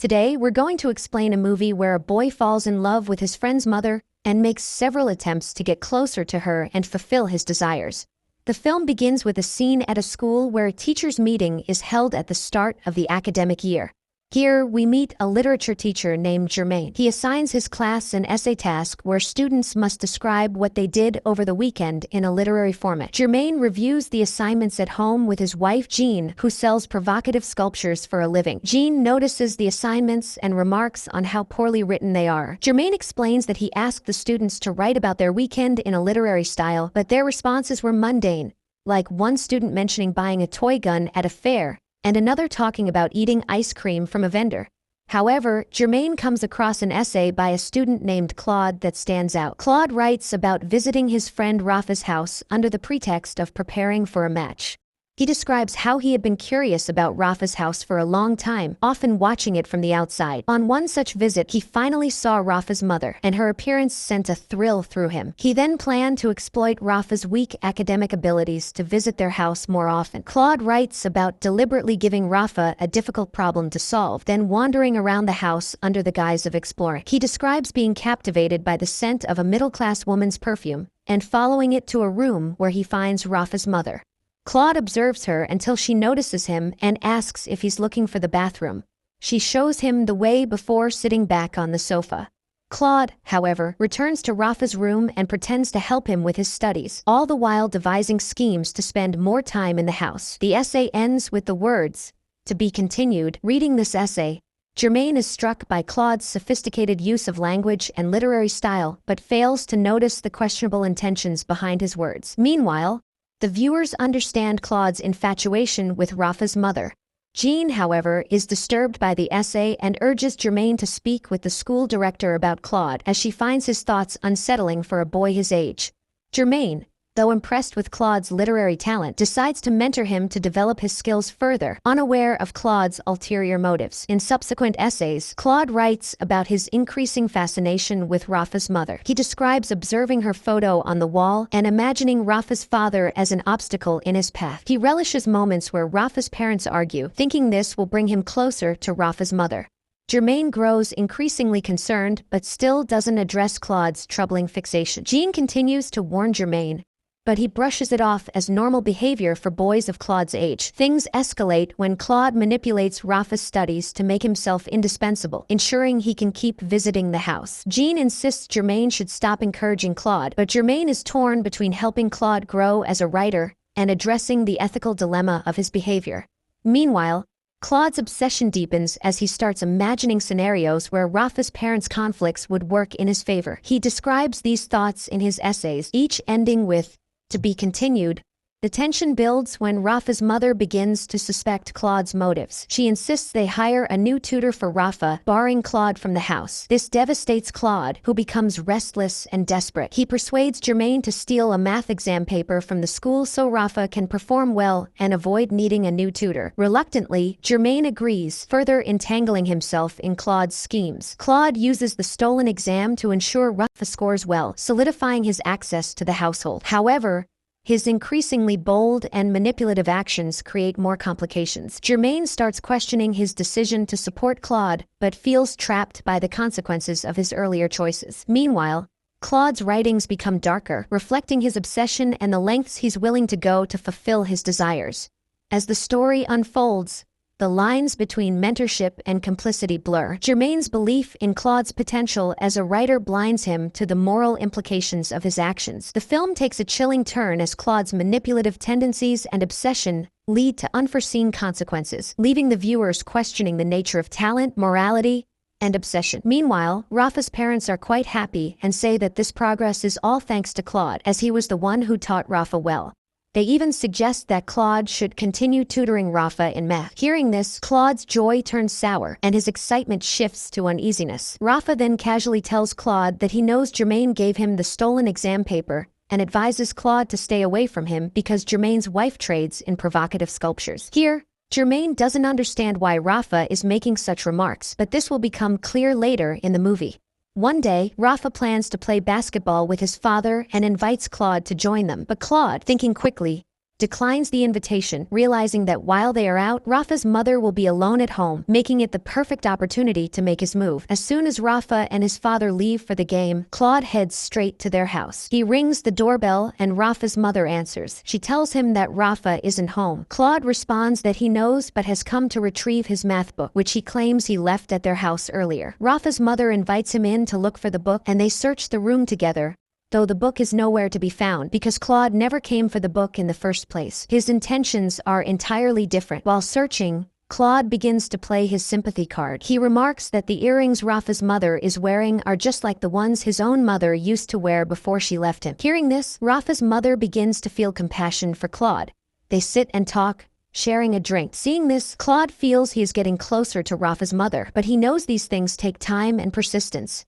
Today, we're going to explain a movie where a boy falls in love with his friend's mother and makes several attempts to get closer to her and fulfill his desires. The film begins with a scene at a school where a teachers' meeting is held at the start of the academic year. Here, we meet a literature teacher named Germain. He assigns his class an essay task where students must describe what they did over the weekend in a literary format. Germain reviews the assignments at home with his wife Jean, who sells provocative sculptures for a living. Jean notices the assignments and remarks on how poorly written they are. Germain explains that he asked the students to write about their weekend in a literary style, but their responses were mundane, like one student mentioning buying a toy gun at a fair, and another talking about eating ice cream from a vendor. However, Germain comes across an essay by a student named Claude that stands out. Claude writes about visiting his friend Rafa's house under the pretext of preparing for a match. He describes how he had been curious about Rafa's house for a long time, often watching it from the outside. On one such visit, he finally saw Rafa's mother, and her appearance sent a thrill through him. He then planned to exploit Rafa's weak academic abilities to visit their house more often. Claude writes about deliberately giving Rafa a difficult problem to solve, then wandering around the house under the guise of exploring. He describes being captivated by the scent of a middle-class woman's perfume, and following it to a room where he finds Rafa's mother. Claude observes her until she notices him and asks if he's looking for the bathroom. She shows him the way before sitting back on the sofa. Claude, however, returns to Rafa's room and pretends to help him with his studies, all the while devising schemes to spend more time in the house. The essay ends with the words, "To be continued." Reading this essay, Germain is struck by Claude's sophisticated use of language and literary style, but fails to notice the questionable intentions behind his words. Meanwhile, the viewers understand Claude's infatuation with Rafa's mother. Jean, however, is disturbed by the essay and urges Germain to speak with the school director about Claude, as she finds his thoughts unsettling for a boy his age. Germain, though impressed with Claude's literary talent, decides to mentor him to develop his skills further, unaware of Claude's ulterior motives. In subsequent essays, Claude writes about his increasing fascination with Rafa's mother. He describes observing her photo on the wall and imagining Rafa's father as an obstacle in his path. He relishes moments where Rafa's parents argue, thinking this will bring him closer to Rafa's mother. Germain grows increasingly concerned, but still doesn't address Claude's troubling fixation. Jean continues to warn Germain, but he brushes it off as normal behavior for boys of Claude's age. Things escalate when Claude manipulates Rafa's studies to make himself indispensable, ensuring he can keep visiting the house. Jean insists Germain should stop encouraging Claude, but Germain is torn between helping Claude grow as a writer and addressing the ethical dilemma of his behavior. Meanwhile, Claude's obsession deepens as he starts imagining scenarios where Rafa's parents' conflicts would work in his favor. He describes these thoughts in his essays, each ending with "To be continued." The tension builds when Rafa's mother begins to suspect Claude's motives. She insists they hire a new tutor for Rafa, barring Claude from the house. This devastates Claude, who becomes restless and desperate. He persuades Germain to steal a math exam paper from the school so Rafa can perform well and avoid needing a new tutor. Reluctantly, Germain agrees, further entangling himself in Claude's schemes. Claude uses the stolen exam to ensure Rafa scores well, solidifying his access to the household. However, his increasingly bold and manipulative actions create more complications. Germain starts questioning his decision to support Claude, but feels trapped by the consequences of his earlier choices. Meanwhile, Claude's writings become darker, reflecting his obsession and the lengths he's willing to go to fulfill his desires. As the story unfolds, the lines between mentorship and complicity blur. Germain's belief in Claude's potential as a writer blinds him to the moral implications of his actions. The film takes a chilling turn as Claude's manipulative tendencies and obsession lead to unforeseen consequences, leaving the viewers questioning the nature of talent, morality, and obsession. Meanwhile, Rafa's parents are quite happy and say that this progress is all thanks to Claude, as he was the one who taught Rafa well. They even suggest that Claude should continue tutoring Rafa in math. Hearing this, Claude's joy turns sour, and his excitement shifts to uneasiness. Rafa then casually tells Claude that he knows Germain gave him the stolen exam paper, and advises Claude to stay away from him because Germain's wife trades in provocative sculptures. Here, Germain doesn't understand why Rafa is making such remarks, but this will become clear later in the movie. One day, Rafa plans to play basketball with his father and invites Claude to join them. But Claude, thinking quickly, declines the invitation, realizing that while they are out, Rafa's mother will be alone at home, making it the perfect opportunity to make his move. As soon as Rafa and his father leave for the game, Claude heads straight to their house. He rings the doorbell and Rafa's mother answers. She tells him that Rafa isn't home. Claude responds that he knows but has come to retrieve his math book, which he claims he left at their house earlier. Rafa's mother invites him in to look for the book, and they search the room together, though the book is nowhere to be found because Claude never came for the book in the first place. His intentions are entirely different. While searching, Claude begins to play his sympathy card. He remarks that the earrings Rafa's mother is wearing are just like the ones his own mother used to wear before she left him. Hearing this, Rafa's mother begins to feel compassion for Claude. They sit and talk, sharing a drink. Seeing this, Claude feels he is getting closer to Rafa's mother, but he knows these things take time and persistence.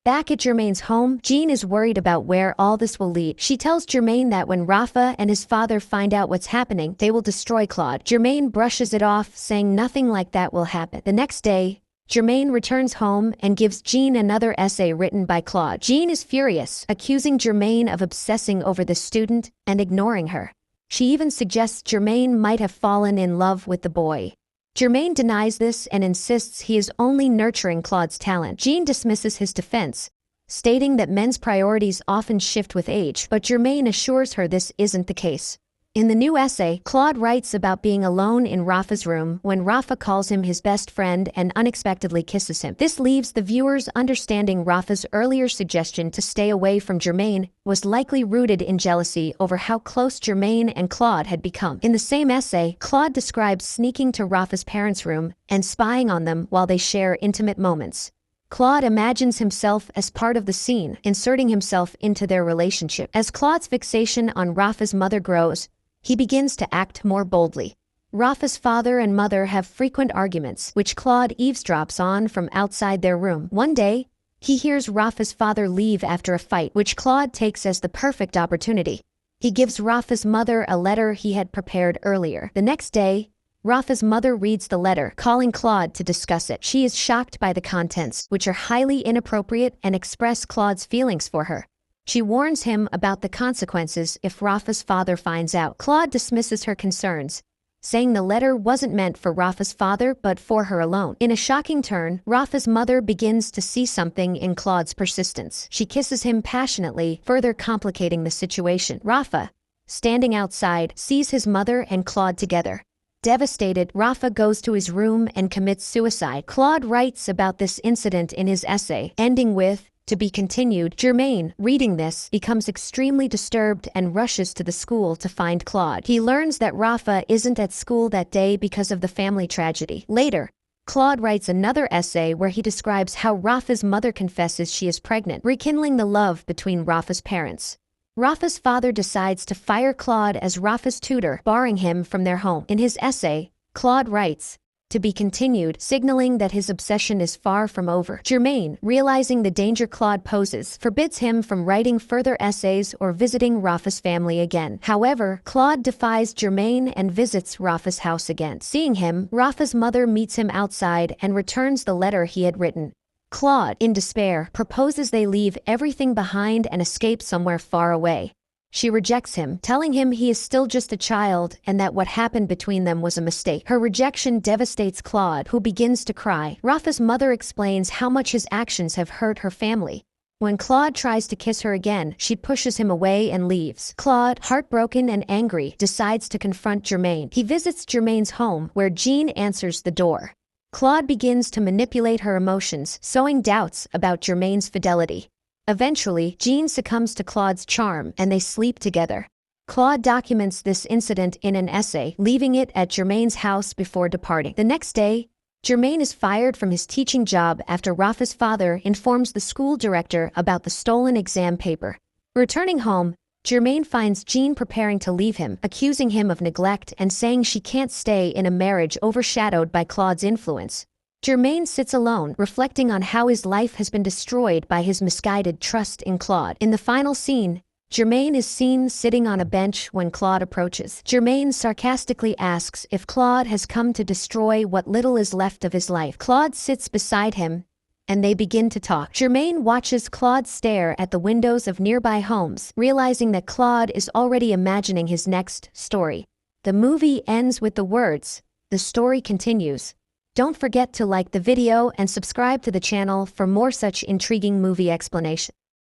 Back at Germain's home, Jean is worried about where all this will lead. She tells Germain that when Rafa and his father find out what's happening, they will destroy Claude. Germain brushes it off, saying nothing like that will happen. The next day, Germain returns home and gives Jean another essay written by Claude. Jean is furious, accusing Germain of obsessing over the student and ignoring her. She even suggests Germain might have fallen in love with the boy. Germain denies this and insists he is only nurturing Claude's talent. Jean dismisses his defense, stating that men's priorities often shift with age, but Germain assures her this isn't the case. In the new essay, Claude writes about being alone in Rafa's room when Rafa calls him his best friend and unexpectedly kisses him. This leaves the viewers understanding Rafa's earlier suggestion to stay away from Germain was likely rooted in jealousy over how close Germain and Claude had become. In the same essay, Claude describes sneaking to Rafa's parents' room and spying on them while they share intimate moments. Claude imagines himself as part of the scene, inserting himself into their relationship. As Claude's fixation on Rafa's mother grows, he begins to act more boldly. Rafa's father and mother have frequent arguments, which Claude eavesdrops on from outside their room. One day, he hears Rafa's father leave after a fight, which Claude takes as the perfect opportunity. He gives Rafa's mother a letter he had prepared earlier. The next day, Rafa's mother reads the letter, calling Claude to discuss it. She is shocked by the contents, which are highly inappropriate and express Claude's feelings for her. She warns him about the consequences if Rafa's father finds out. Claude dismisses her concerns, saying the letter wasn't meant for Rafa's father but for her alone. In a shocking turn, Rafa's mother begins to see something in Claude's persistence. She kisses him passionately, further complicating the situation. Rafa, standing outside, sees his mother and Claude together. Devastated, Rafa goes to his room and commits suicide. Claude writes about this incident in his essay, ending with, "To be continued." Germain, reading this, becomes extremely disturbed and rushes to the school to find Claude. He learns that Rafa isn't at school that day because of the family tragedy. Later, Claude writes another essay where he describes how Rafa's mother confesses she is pregnant, rekindling the love between Rafa's parents. Rafa's father decides to fire Claude as Rafa's tutor, barring him from their home. In his essay, Claude writes, "To be continued," signaling that his obsession is far from over. Germain, realizing the danger Claude poses, forbids him from writing further essays or visiting Rafa's family again. However, Claude defies Germain and visits Rafa's house again. Seeing him, Rafa's mother meets him outside and returns the letter he had written. Claude, in despair, proposes they leave everything behind and escape somewhere far away. She rejects him, telling him he is still just a child and that what happened between them was a mistake. Her rejection devastates Claude, who begins to cry. Rafa's mother explains how much his actions have hurt her family. When Claude tries to kiss her again, she pushes him away and leaves. Claude, heartbroken and angry, decides to confront Germain. He visits Germain's home, where Jean answers the door. Claude begins to manipulate her emotions, sowing doubts about Germain's fidelity. Eventually, Jean succumbs to Claude's charm, and they sleep together. Claude documents this incident in an essay, leaving it at Germain's house before departing. The next day, Germain is fired from his teaching job after Rafa's father informs the school director about the stolen exam paper. Returning home, Germain finds Jean preparing to leave him, accusing him of neglect and saying she can't stay in a marriage overshadowed by Claude's influence. Germain sits alone, reflecting on how his life has been destroyed by his misguided trust in Claude. In the final scene, Germain is seen sitting on a bench when Claude approaches. Germain sarcastically asks if Claude has come to destroy what little is left of his life. Claude sits beside him, and they begin to talk. Germain watches Claude stare at the windows of nearby homes, realizing that Claude is already imagining his next story. The movie ends with the words, "The story continues." Don't forget to like the video and subscribe to the channel for more such intriguing movie explanation.